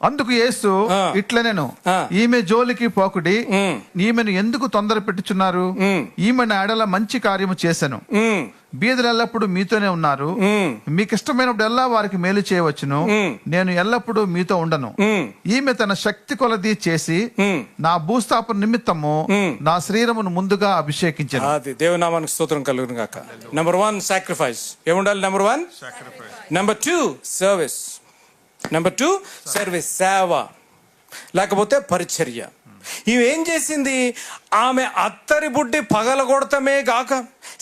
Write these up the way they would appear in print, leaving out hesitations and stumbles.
అందుకు యేసు ఇట్లనెను, ఈమె జోలికి పోకుడి, ఈమెను ఎందుకు తొందర పెట్టుచున్నారు? ఈమె నా ఎడల మంచి కార్యము చేశాను. బీదలు ఎల్లప్పుడు మీతోనే ఉన్నారు, మీకు ఇష్టమైనప్పుడు వారికి మేలు చేయవచ్చును, నేను ఎల్లప్పుడూ మీతో ఉండను. ఈమె తన శక్తి కొలది చేసి నా భూస్థాపన నిమిత్తము నా శరీరమును ముందుగా అభిషేకించాను. అది దేవునామానికి స్తోత్రం కలుగును గాక. Number 1 sacrifice. ఏముండాలి? Number 1 sacrifice. Number 2 service. Number 2 service, సేవ, లేకపోతే పరిచర్య. ఇవి ఏం చేసింది? ఆమె అత్తరి బుడ్డి పగలగొడతమే గాక,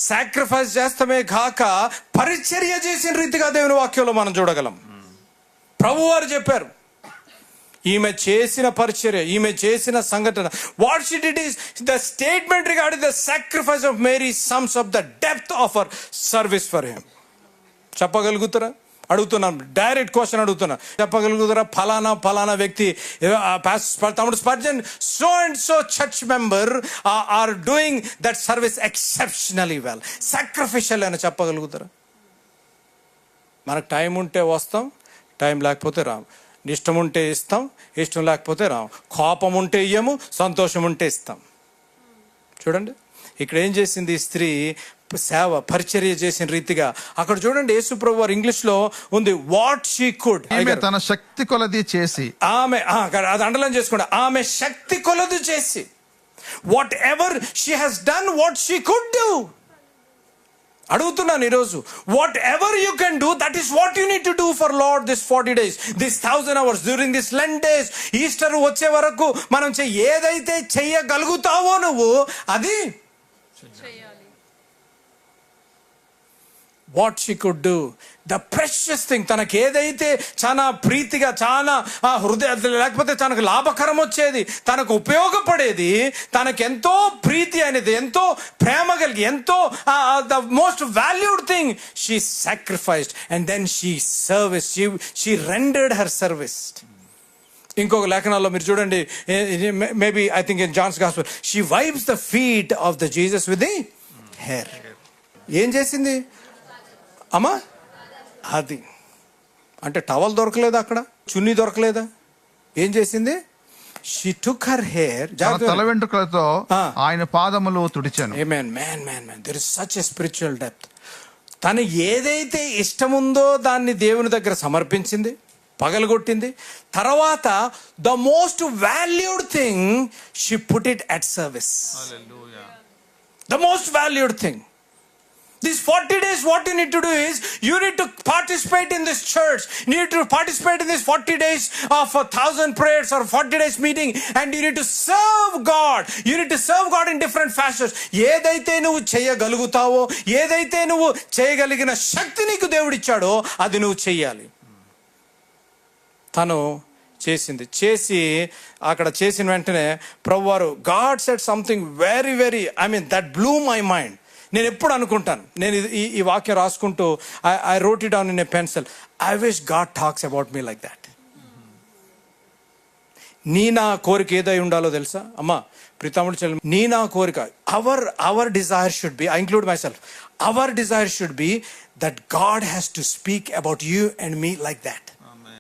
సాక్రిఫైస్ చేస్తమే గాక, పరిచర్య చేసిన రీతిగా దేవుని వాక్యంలో మనం చూడగలం. ప్రభువారు చెప్పారు, ఈమె చేసిన పరిచర్య, ఈమె చేసిన సంఘటన, what she did is the statement regarding the sacrifice of Mary sums up the depth of her service for him. చెప్పగలుగుతారా? అడుగుతున్నాను, డైరెక్ట్ క్వశ్చన్ అడుగుతున్నా. చెప్పగలుగుతారా? ఫలానా వ్యక్తి, తమ్ముడు Spurgeon, so and so church member are doing that service exceptionally well, sacrificial అని చెప్పగలుగుతారా? మనకు టైం ఉంటే వస్తాం, టైం లేకపోతే రాం. ఇష్టం ఉంటే ఇస్తాం, ఇష్టం లేకపోతే రాం. కోపం ఉంటే ఇయ్యము, సంతోషం ఉంటే ఇస్తాం. చూడండి ఇక్కడ ఏం చేసింది ఈ స్త్రీ, సేవ పరిచర్య చేసిన రీతిగా. అక్కడ చూడండి యేసు ప్రభు వారు ఇంగ్లీష్ లో ఉంది, వాట్ షీ కుడ్, తన శక్తి కొలది చేసి. ఆమె అది అండర్లైన్ చేసుకోండి, ఆమె శక్తి కొలది చేసి, whatever she has done what she could do. అడుగుతున్నాను ఈరోజు, whatever you can do, that is what you need to do for Lord this 40 days, this 1000 hours, during this Lent days. Easter వచ్చే వరకు మనం ఏదైతే చెయ్యగలుగుతావో నువ్వు అది what she could do, the precious thing. తనకు ఏదైతే చాలా ప్రీతిగా, చాలా హృదయ, లేకపోతే తనకు లాభకరం వచ్చేది, తనకు ఉపయోగపడేది, తనకు ఎంతో ప్రీతి అనేది, ఎంతో ప్రేమ కలిగి, ఎంతో the most valued thing, she sacrificed and then she service, she rendered her service. ఇంకొక లేఖనాల్లో మీరు చూడండి, maybe I think in John's gospel, she wipes the feet of the Jesus with the hair. ఏం చేసింది అమ్మా? అది అంటే టవల్ దొరకలేదా, అక్కడ చున్నీ దొరకలేదా? ఏం చేసింది? షీ టుక్ హర్ హెయిర్, తల వెంట్రుకలతో ఆయన పాదములు తుడిచాను. Amen, man man man, there is such a spiritual depth. తను ఏదైతే ఇష్టముందో దాన్ని దేవుని దగ్గర సమర్పించింది, పగలగొట్టింది. తర్వాత the most valued thing she put it at service. The most valued thing. These 40 days, what you need to do is, you need to participate in this church. You need to participate in this 40 days of 1,000 prayers or 40 days meeting, and you need to serve God. You need to serve God in different fashions. ఏదైతే నువ్వు చేయగలుగుతావో, ఏదైతే నువ్వు చేయగలిగిన శక్తి నీకు దేవుడు ఇచ్చాడో అది నువ్వు చెయ్యాలి. తను చేసి అక్కడ చేసిన వెంటనే ప్రభువారు, God said something very very, I mean that blue my mind. నేను ఎప్పుడు అనుకుంటాను, నేను ఈ వాక్యం రాసుకుంటూ, I wrote it down in a pencil, I wish God talks about me like that. నా కోరిక ఏదై ఉండాలో తెలుసా అమ్మా, ప్రీతముడు చెల్లి, నా కోరిక, hour Dzire should be, I include my self, hour Dzire should be that God has to speak about you and me like that.